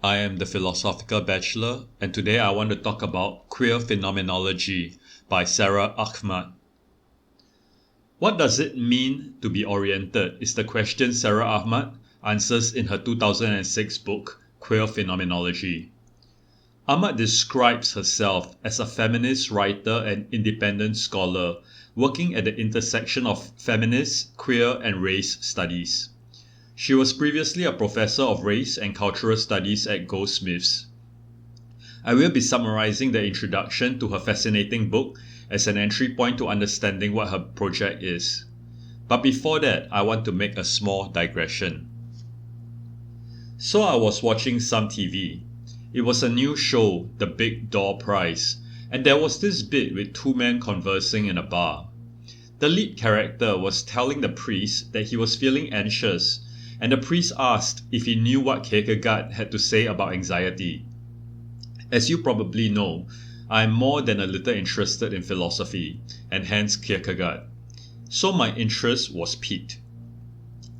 I am the Philosophical Bachelor, and today I want to talk about Queer Phenomenology by Sara Ahmed. What does it mean to be oriented is the question Sara Ahmed answers in her 2006 book, Queer Phenomenology. Ahmed describes herself as a feminist writer and independent scholar working at the intersection of feminist, queer, and race studies. She was previously a professor of race and cultural studies at Goldsmiths. I will be summarizing the introduction to her fascinating book as an entry point to understanding what her project is. But before that, I want to make a small digression. So I was watching some TV. It was a new show, The Big Door Prize, and there was this bit with two men conversing in a bar. The lead character was telling the priest that he was feeling anxious, and the priest asked if he knew what Kierkegaard had to say about anxiety. As you probably know, I am more than a little interested in philosophy, and hence Kierkegaard. So my interest was piqued.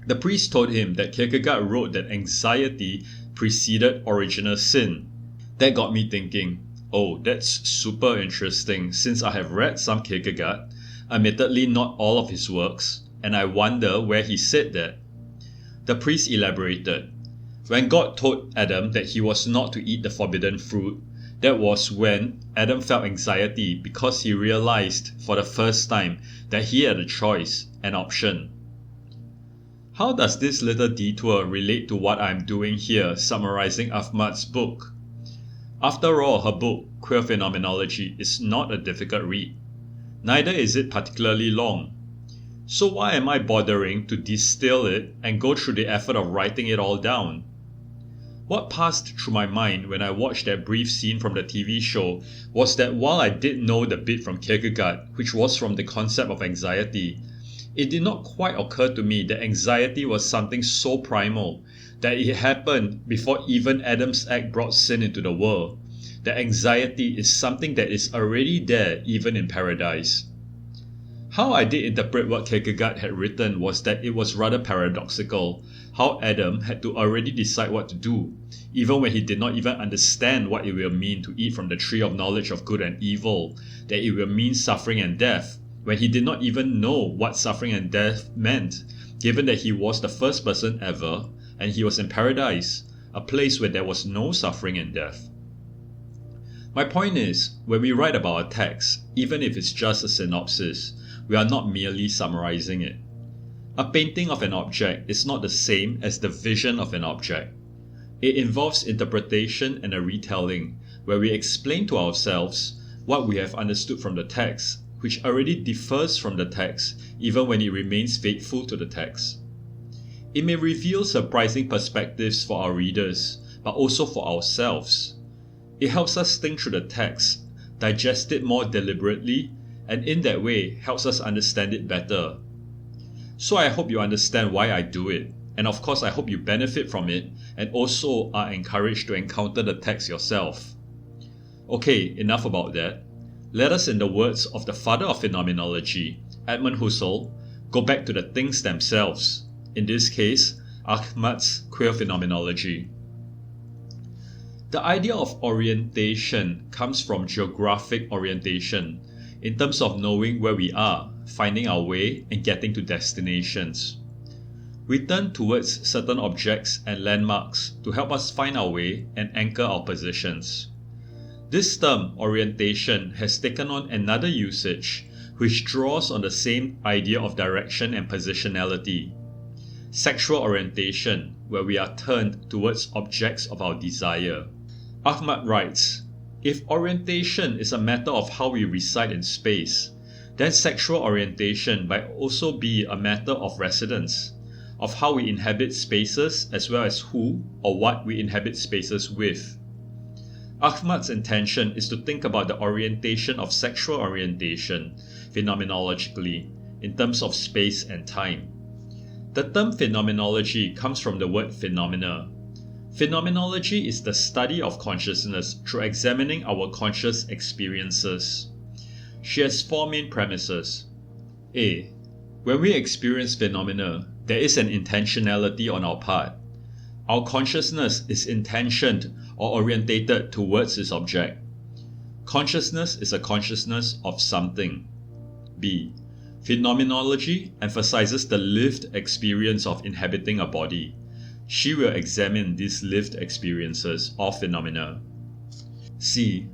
The priest told him that Kierkegaard wrote that anxiety preceded original sin. That got me thinking, oh, that's super interesting since I have read some Kierkegaard, admittedly not all of his works, and I wonder where he said that. The priest elaborated. When God told Adam that he was not to eat the forbidden fruit, that was when Adam felt anxiety because he realized for the first time that he had a choice, an option. How does this little detour relate to what I'm doing here summarizing Ahmed's book? After all, her book, Queer Phenomenology, is not a difficult read. Neither is it particularly long. So why am I bothering to distill it and go through the effort of writing it all down? What passed through my mind when I watched that brief scene from the TV show was that while I did know the bit from Kierkegaard, which was from the concept of anxiety, it did not quite occur to me that anxiety was something so primal, that it happened before even Adam's act brought sin into the world, that anxiety is something that is already there even in paradise. How I did interpret what Kierkegaard had written was that it was rather paradoxical, how Adam had to already decide what to do, even when he did not even understand what it will mean to eat from the tree of knowledge of good and evil, that it will mean suffering and death, when he did not even know what suffering and death meant, given that he was the first person ever, and he was in paradise, a place where there was no suffering and death. My point is, when we write about a text, even if it's just a synopsis, we are not merely summarizing it. A painting of an object is not the same as the vision of an object. It involves interpretation and a retelling, where we explain to ourselves what we have understood from the text, which already differs from the text even when it remains faithful to the text. It may reveal surprising perspectives for our readers, but also for ourselves. It helps us think through the text, digest it more deliberately, and in that way helps us understand it better. So I hope you understand why I do it, and of course I hope you benefit from it and also are encouraged to encounter the text yourself. Okay, enough about that. Let us, in the words of the father of phenomenology, Edmund Husserl, go back to the things themselves, in this case, Ahmed's Queer Phenomenology. The idea of orientation comes from geographic orientation, in terms of knowing where we are, finding our way, and getting to destinations. We turn towards certain objects and landmarks to help us find our way and anchor our positions. This term, orientation, has taken on another usage, which draws on the same idea of direction and positionality. Sexual orientation, where we are turned towards objects of our desire. Ahmed writes, if orientation is a matter of how we reside in space, then sexual orientation might also be a matter of residence, of how we inhabit spaces as well as who or what we inhabit spaces with. Ahmed's intention is to think about the orientation of sexual orientation, phenomenologically, in terms of space and time. The term phenomenology comes from the word phenomena. Phenomenology is the study of consciousness through examining our conscious experiences. She has four main premises. A. When we experience phenomena, there is an intentionality on our part. Our consciousness is intentioned or orientated towards its object. Consciousness is a consciousness of something. B. Phenomenology emphasizes the lived experience of inhabiting a body. She will examine these lived experiences of phenomena. C.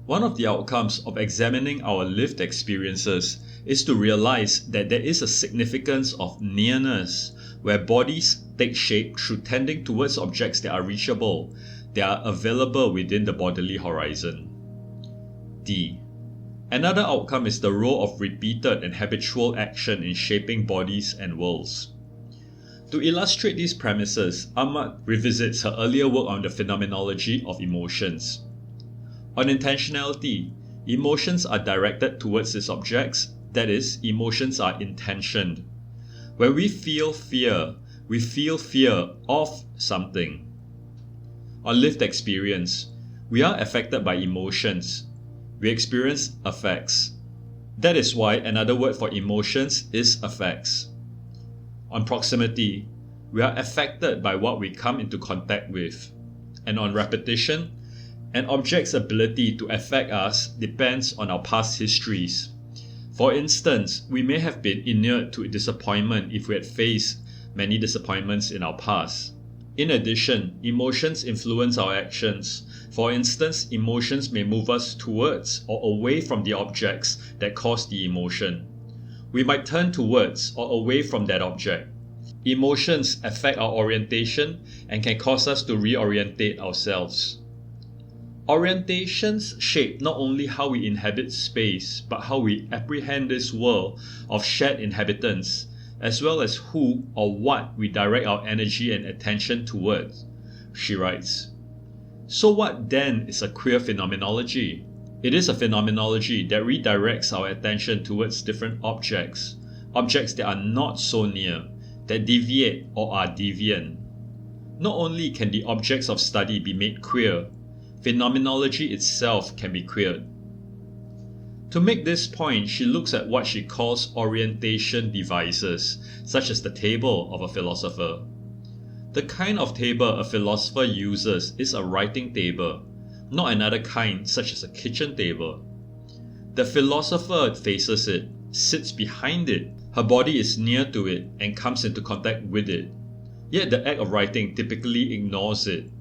One of the outcomes of examining our lived experiences is to realize that there is a significance of nearness, where bodies take shape through tending towards objects that are reachable, that are available within the bodily horizon. D. Another outcome is the role of repeated and habitual action in shaping bodies and worlds. To illustrate these premises, Ahmed revisits her earlier work on the phenomenology of emotions. On intentionality, emotions are directed towards its objects, that is, emotions are intentioned. When we feel fear of something. On lived experience, we are affected by emotions. We experience affects. That is why another word for emotions is affects. On proximity, we are affected by what we come into contact with. And on repetition, an object's ability to affect us depends on our past histories. For instance, we may have been inured to disappointment if we had faced many disappointments in our past. In addition, emotions influence our actions. For instance, emotions may move us towards or away from the objects that cause the emotion. We might turn towards or away from that object. Emotions affect our orientation and can cause us to reorientate ourselves. Orientations shape not only how we inhabit space, but how we apprehend this world of shared inhabitants, as well as who or what we direct our energy and attention towards. She writes, "So what then is a queer phenomenology? It is a phenomenology that redirects our attention towards different objects that are not so near, that deviate or are deviant. Not only can the objects of study be made queer, phenomenology itself can be queered." To make this point, she looks at what she calls orientation devices, such as the table of a philosopher. The kind of table a philosopher uses is a writing table, not another kind such as a kitchen table. The philosopher faces it, sits behind it, her body is near to it and comes into contact with it. Yet the act of writing typically ignores it.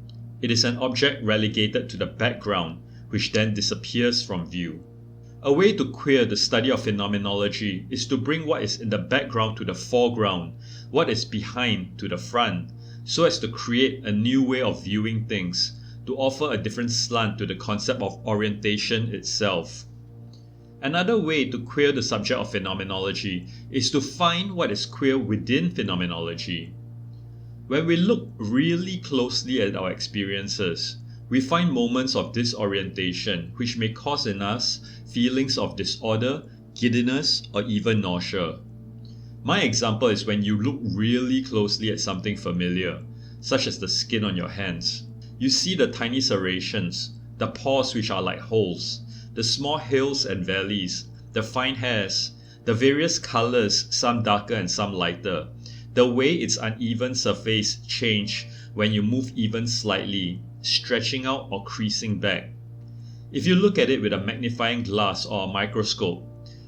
It is an object relegated to the background, which then disappears from view. A way to queer the study of phenomenology is to bring what is in the background to the foreground, what is behind to the front, so as to create a new way of viewing things, to offer a different slant to the concept of orientation itself. Another way to queer the subject of phenomenology is to find what is queer within phenomenology. When we look really closely at our experiences, we find moments of disorientation which may cause in us feelings of disorder, giddiness, or even nausea. My example is when you look really closely at something familiar, such as the skin on your hands. You see the tiny serrations, the pores which are like holes, the small hills and valleys, the fine hairs, the various colors, some darker and some lighter, the way its uneven surface change when you move even slightly, stretching out or creasing back. If you look at it with a magnifying glass or a microscope,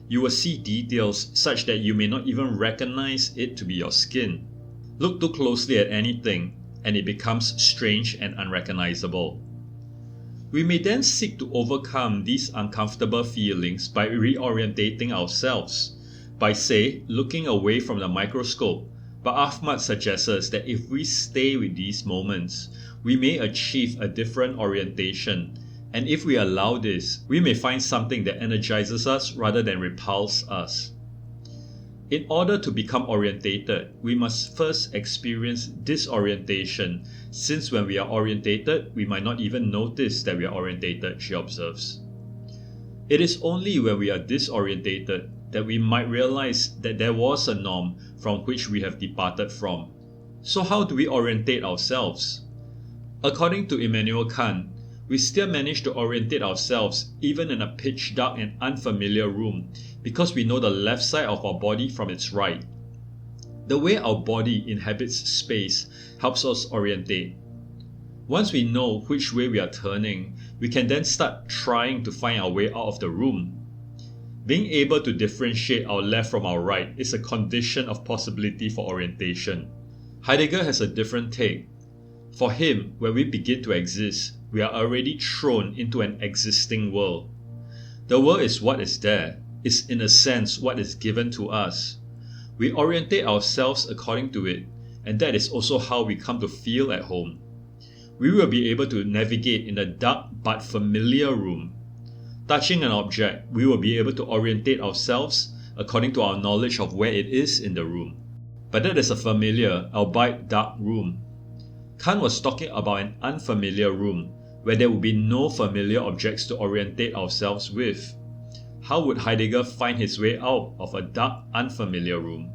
you will see details such that you may not even recognize it to be your skin. Look too closely at anything, and it becomes strange and unrecognizable. We may then seek to overcome these uncomfortable feelings by reorientating ourselves, by say, looking away from the microscope. But Ahmed suggests that if we stay with these moments, we may achieve a different orientation, and if we allow this, we may find something that energizes us rather than repulses us. In order to become orientated, we must first experience disorientation, since when we are orientated, we might not even notice that we are orientated, she observes. It is only when we are disorientated that we might realize that there was a norm from which we have departed from. So how do we orientate ourselves? According to Immanuel Kant, we still manage to orientate ourselves even in a pitch dark and unfamiliar room because we know the left side of our body from its right. The way our body inhabits space helps us orientate. Once we know which way we are turning, we can then start trying to find our way out of the room. Being able to differentiate our left from our right is a condition of possibility for orientation. Heidegger has a different take. For him, when we begin to exist, we are already thrown into an existing world. The world is what is there, is in a sense what is given to us. We orientate ourselves according to it, and that is also how we come to feel at home. We will be able to navigate in a dark but familiar room. Touching an object, we will be able to orientate ourselves according to our knowledge of where it is in the room. But that is a familiar, albeit dark room. Kant was talking about an unfamiliar room, where there would be no familiar objects to orientate ourselves with. How would Heidegger find his way out of a dark, unfamiliar room?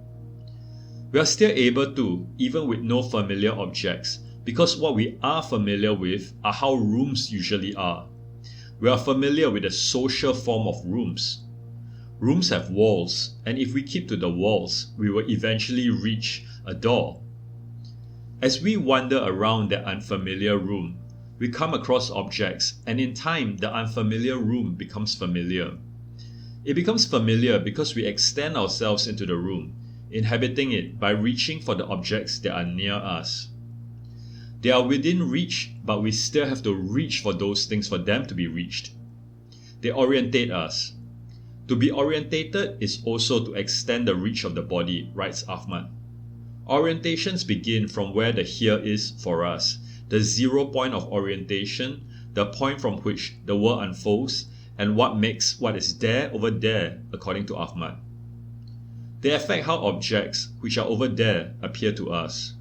We are still able to, even with no familiar objects, because what we are familiar with are how rooms usually are. We are familiar with the social form of rooms. Rooms have walls, and if we keep to the walls, we will eventually reach a door. As we wander around that unfamiliar room, we come across objects, and in time, the unfamiliar room becomes familiar. It becomes familiar because we extend ourselves into the room, inhabiting it by reaching for the objects that are near us. They are within reach, but we still have to reach for those things for them to be reached. They orientate us. To be orientated is also to extend the reach of the body, writes Ahmed. Orientations begin from where the here is for us, the 0 point of orientation, the point from which the world unfolds, and what makes what is there over there, according to Ahmed. They affect how objects, which are over there, appear to us.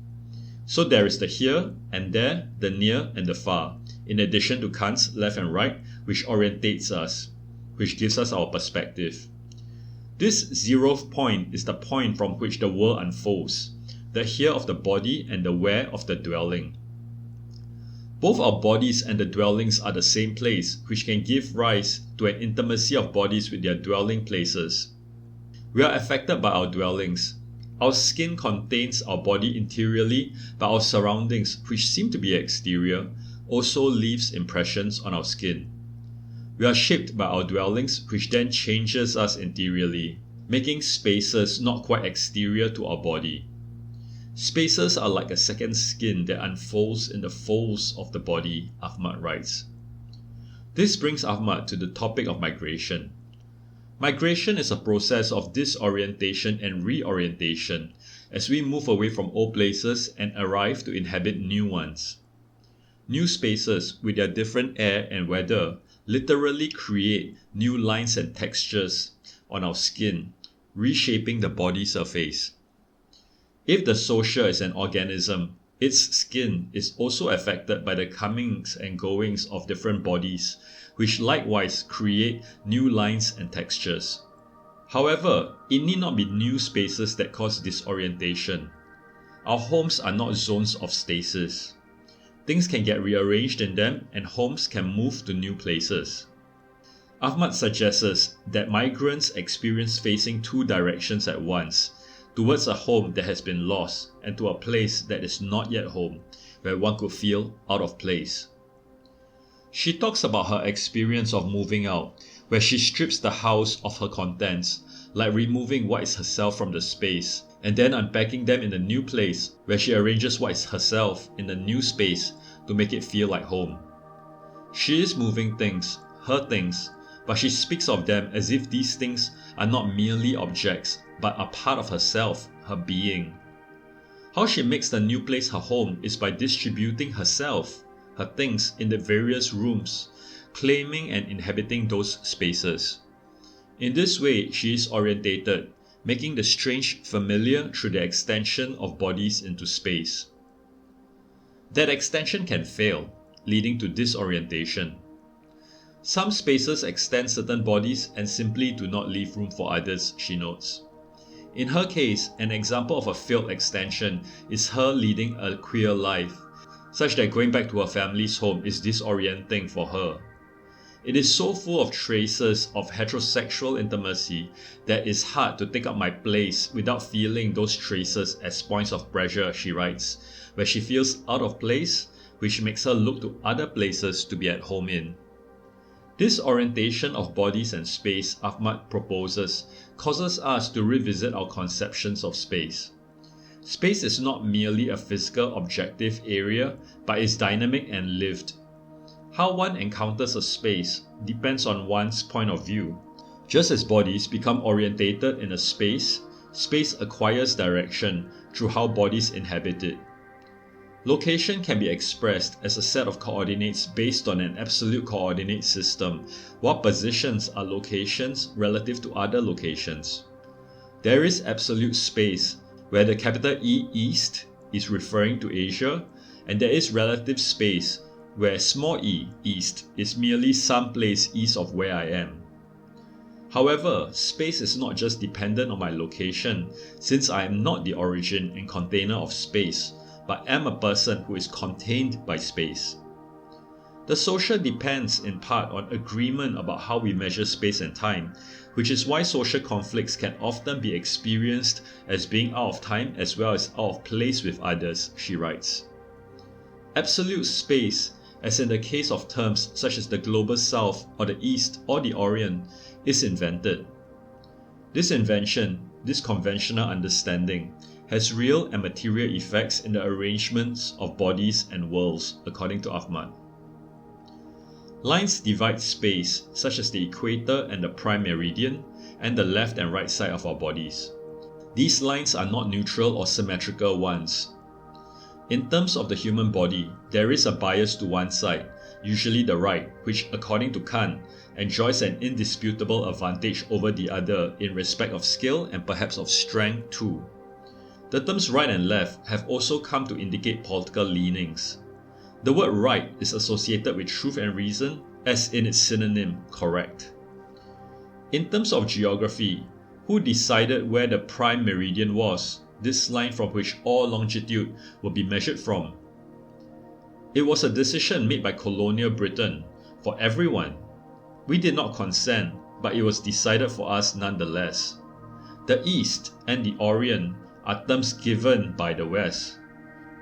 So there is the here and there, the near and the far, in addition to Kant's left and right, which orientates us, which gives us our perspective. This 0th point is the point from which the world unfolds, the here of the body and the where of the dwelling. Both our bodies and the dwellings are the same place, which can give rise to an intimacy of bodies with their dwelling places. We are affected by our dwellings. Our skin contains our body interiorly, but our surroundings, which seem to be exterior, also leaves impressions on our skin. We are shaped by our dwellings, which then changes us interiorly, making spaces not quite exterior to our body. Spaces are like a second skin that unfolds in the folds of the body, Ahmed writes. This brings Ahmed to the topic of migration. Migration is a process of disorientation and reorientation as we move away from old places and arrive to inhabit new ones. New spaces, with their different air and weather, literally create new lines and textures on our skin, reshaping the body surface. If the social is an organism, its skin is also affected by the comings and goings of different bodies, which likewise create new lines and textures. However, it need not be new spaces that cause disorientation. Our homes are not zones of stasis. Things can get rearranged in them and homes can move to new places. Ahmed suggests that migrants experience facing two directions at once, towards a home that has been lost and to a place that is not yet home, where one could feel out of place. She talks about her experience of moving out, where she strips the house of her contents, like removing what is herself from the space, and then unpacking them in the new place, where she arranges what is herself in the new space to make it feel like home. She is moving things, her things, but she speaks of them as if these things are not merely objects, but are part of herself, her being. How she makes the new place her home is by distributing herself, her things, in the various rooms, claiming and inhabiting those spaces. In this way, she is orientated, making the strange familiar through the extension of bodies into space. That extension can fail, leading to disorientation. Some spaces extend certain bodies and simply do not leave room for others, she notes. In her case, an example of a failed extension is her leading a queer life, such that going back to her family's home is disorienting for her. It is so full of traces of heterosexual intimacy that it's hard to take up my place without feeling those traces as points of pressure, she writes, where she feels out of place, which makes her look to other places to be at home in. This orientation of bodies and space Ahmed proposes causes us to revisit our conceptions of space. Space is not merely a physical objective area, but is dynamic and lived. How one encounters a space depends on one's point of view. Just as bodies become orientated in a space, space acquires direction through how bodies inhabit it. Location can be expressed as a set of coordinates based on an absolute coordinate system, while positions are locations relative to other locations. There is absolute space, where the capital E East is referring to Asia, and there is relative space, where small e East is merely some place east of where I am. However, space is not just dependent on my location, since I am not the origin and container of space, but am a person who is contained by space. The social depends in part on agreement about how we measure space and time, which is why social conflicts can often be experienced as being out of time as well as out of place with others, she writes. Absolute space, as in the case of terms such as the Global South or the East or the Orient, is invented. This invention, this conventional understanding, has real and material effects in the arrangements of bodies and worlds, according to Ahmed. Lines divide space, such as the equator and the prime meridian, and the left and right side of our bodies. These lines are not neutral or symmetrical ones. In terms of the human body, there is a bias to one side, usually the right, which, according to Kant, enjoys an indisputable advantage over the other in respect of skill and perhaps of strength too. The terms right and left have also come to indicate political leanings. The word right is associated with truth and reason, as in its synonym, correct. In terms of geography, who decided where the prime meridian was, this line from which all longitude will be measured from? It was a decision made by colonial Britain, for everyone. We did not consent, but it was decided for us nonetheless. The East and the Orient are terms given by the West.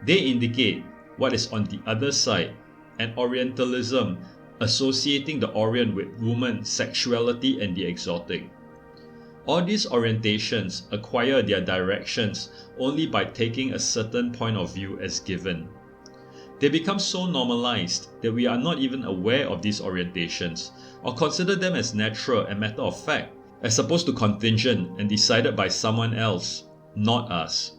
They indicate what is on the other side, and Orientalism associating the Orient with woman, sexuality, and the exotic. All these orientations acquire their directions only by taking a certain point of view as given. They become so normalized that we are not even aware of these orientations or consider them as natural and matter of fact, as opposed to contingent and decided by someone else, not us.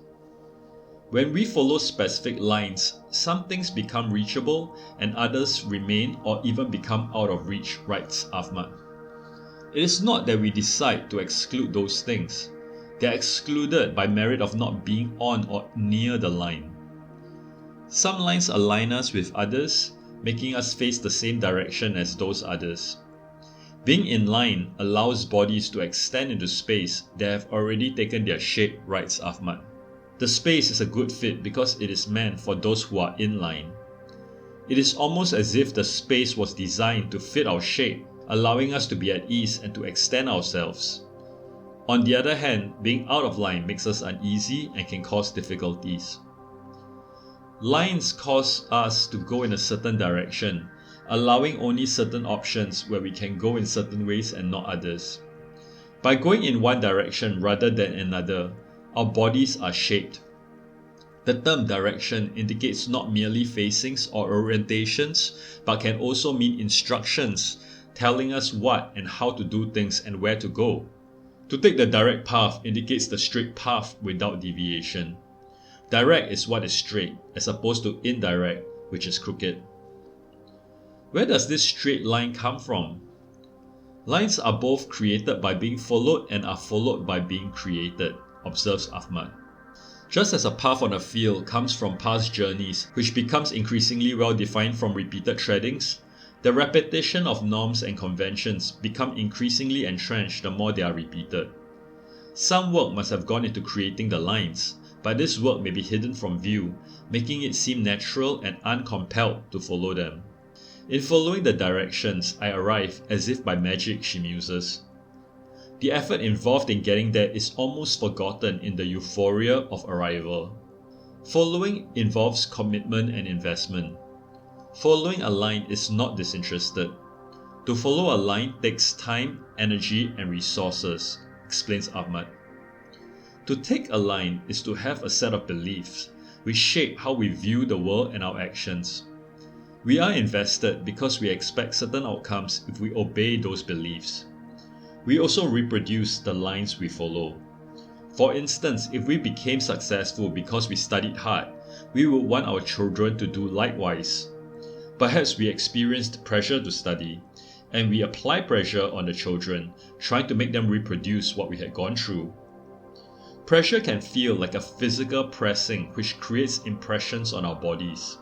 When we follow specific lines, some things become reachable and others remain or even become out of reach, writes Ahmed. It is not that we decide to exclude those things. They are excluded by merit of not being on or near the line. Some lines align us with others, making us face the same direction as those others. Being in line allows bodies to extend into space that have already taken their shape, writes Ahmed. The space is a good fit because it is meant for those who are in line. It is almost as if the space was designed to fit our shape, allowing us to be at ease and to extend ourselves. On the other hand, being out of line makes us uneasy and can cause difficulties. Lines cause us to go in a certain direction, allowing only certain options where we can go in certain ways and not others. By going in one direction rather than another, our bodies are shaped. The term direction indicates not merely facings or orientations, but can also mean instructions, telling us what and how to do things and where to go. To take the direct path indicates the straight path without deviation. Direct is what is straight, as opposed to indirect, which is crooked. Where does this straight line come from? Lines are both created by being followed and are followed by being created, observes Ahmed. Just as a path on a field comes from past journeys, which becomes increasingly well defined from repeated treadings, the repetition of norms and conventions become increasingly entrenched the more they are repeated. Some work must have gone into creating the lines, but this work may be hidden from view, making it seem natural and uncompelled to follow them. In following the directions, I arrive as if by magic, she muses. The effort involved in getting there is almost forgotten in the euphoria of arrival. Following involves commitment and investment. Following a line is not disinterested. To follow a line takes time, energy, and resources, explains Ahmed. To take a line is to have a set of beliefs which shape how we view the world and our actions. We are invested because we expect certain outcomes if we obey those beliefs. We also reproduce the lines we follow. For instance, if we became successful because we studied hard, we would want our children to do likewise. Perhaps we experienced pressure to study, and we apply pressure on the children, trying to make them reproduce what we had gone through. Pressure can feel like a physical pressing which creates impressions on our bodies.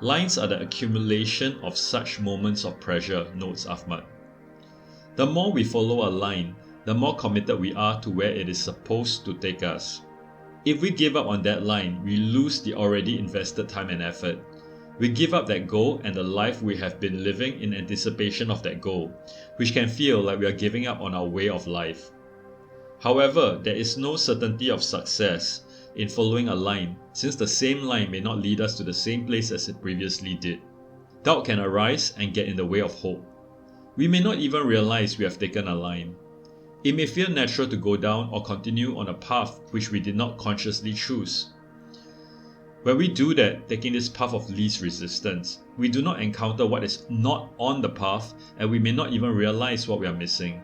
Lines are the accumulation of such moments of pressure, notes Ahmed. The more we follow a line, the more committed we are to where it is supposed to take us. If we give up on that line, we lose the already invested time and effort. We give up that goal and the life we have been living in anticipation of that goal, which can feel like we are giving up on our way of life. However, there is no certainty of success in following a line, since the same line may not lead us to the same place as it previously did. Doubt can arise and get in the way of hope. We may not even realize we have taken a line. It may feel natural to go down or continue on a path which we did not consciously choose. When we do that, taking this path of least resistance, we do not encounter what is not on the path, and we may not even realize what we are missing.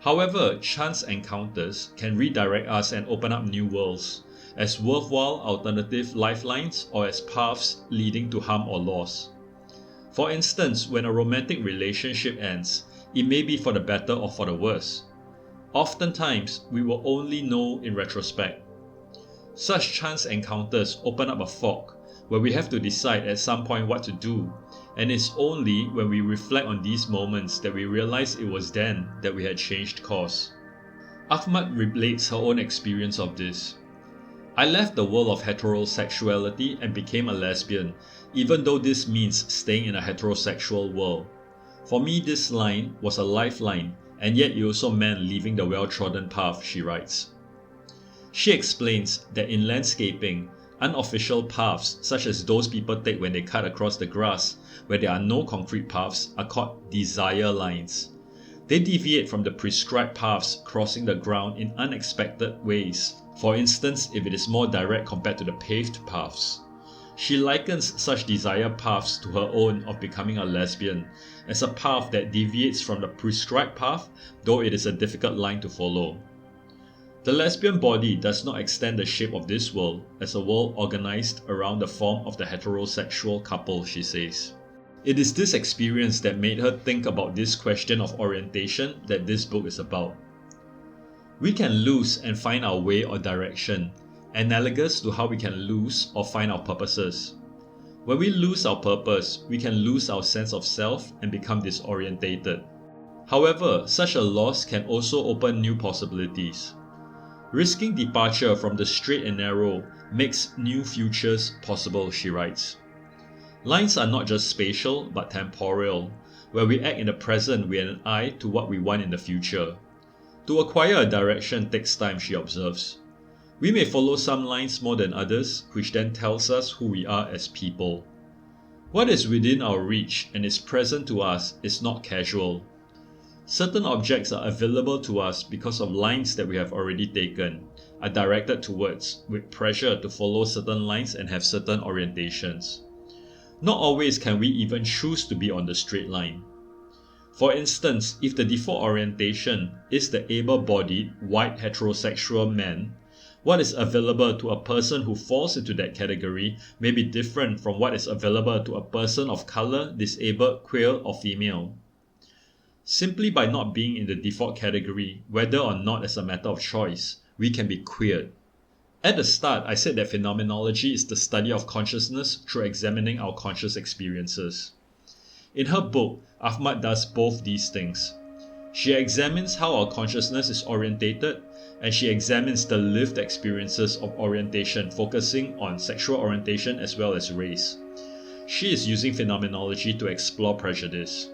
However, chance encounters can redirect us and open up new worlds, as worthwhile alternative lifelines or as paths leading to harm or loss. For instance, when a romantic relationship ends, it may be for the better or for the worse. Oftentimes, we will only know in retrospect. Such chance encounters open up a fog where we have to decide at some point what to do, and it's only when we reflect on these moments that we realize it was then that we had changed course. Ahmed relates her own experience of this. I left the world of heterosexuality and became a lesbian, even though this means staying in a heterosexual world. For me, this line was a lifeline, and yet it also meant leaving the well-trodden path, she writes. She explains that in landscaping, unofficial paths, such as those people take when they cut across the grass, where there are no concrete paths, are called desire lines. They deviate from the prescribed paths, crossing the ground in unexpected ways, for instance if it is more direct compared to the paved paths. She likens such desire paths to her own of becoming a lesbian, as a path that deviates from the prescribed path, though it is a difficult line to follow. The lesbian body does not extend the shape of this world as a world organized around the form of the heterosexual couple, she says. It is this experience that made her think about this question of orientation that this book is about. We can lose and find our way or direction, analogous to how we can lose or find our purposes. When we lose our purpose, we can lose our sense of self and become disorientated. However, such a loss can also open new possibilities. Risking departure from the straight and narrow makes new futures possible, she writes. Lines are not just spatial but temporal, where we act in the present with an eye to what we want in the future. To acquire a direction takes time, she observes. We may follow some lines more than others, which then tells us who we are as people. What is within our reach and is present to us is not casual. Certain objects are available to us because of lines that we have already taken, are directed towards, with pressure to follow certain lines and have certain orientations. Not always can we even choose to be on the straight line. For instance, if the default orientation is the able-bodied, white heterosexual man, what is available to a person who falls into that category may be different from what is available to a person of color, disabled, queer, or female. Simply by not being in the default category, whether or not as a matter of choice, we can be queered. At the start, I said that phenomenology is the study of consciousness through examining our conscious experiences. In her book, Ahmed does both these things. She examines how our consciousness is orientated, and she examines the lived experiences of orientation, focusing on sexual orientation as well as race. She is using phenomenology to explore prejudice.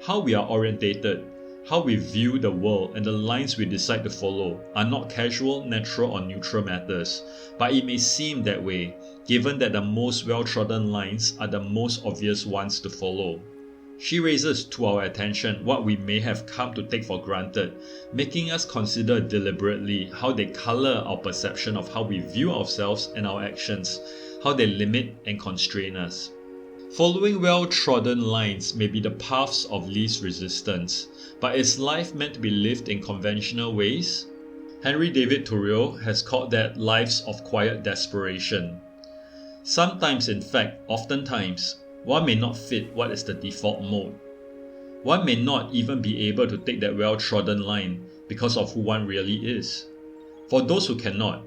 How we are orientated, how we view the world, and the lines we decide to follow are not casual, natural, or neutral matters, but it may seem that way, given that the most well-trodden lines are the most obvious ones to follow. She raises to our attention what we may have come to take for granted, making us consider deliberately how they color our perception of how we view ourselves and our actions, how they limit and constrain us. Following well-trodden lines may be the paths of least resistance, but is life meant to be lived in conventional ways? Henry David Thoreau has called that lives of quiet desperation. Sometimes, in fact, oftentimes, one may not fit what is the default mode. One may not even be able to take that well-trodden line because of who one really is. For those who cannot,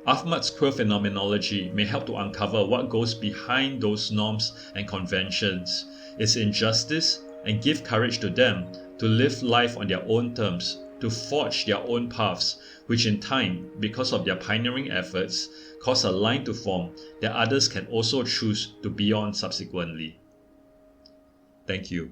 Ahmed's queer phenomenology may help to uncover what goes behind those norms and conventions, its injustice, and give courage to them to live life on their own terms, to forge their own paths, which in time, because of their pioneering efforts, cause a line to form that others can also choose to be on subsequently. Thank you.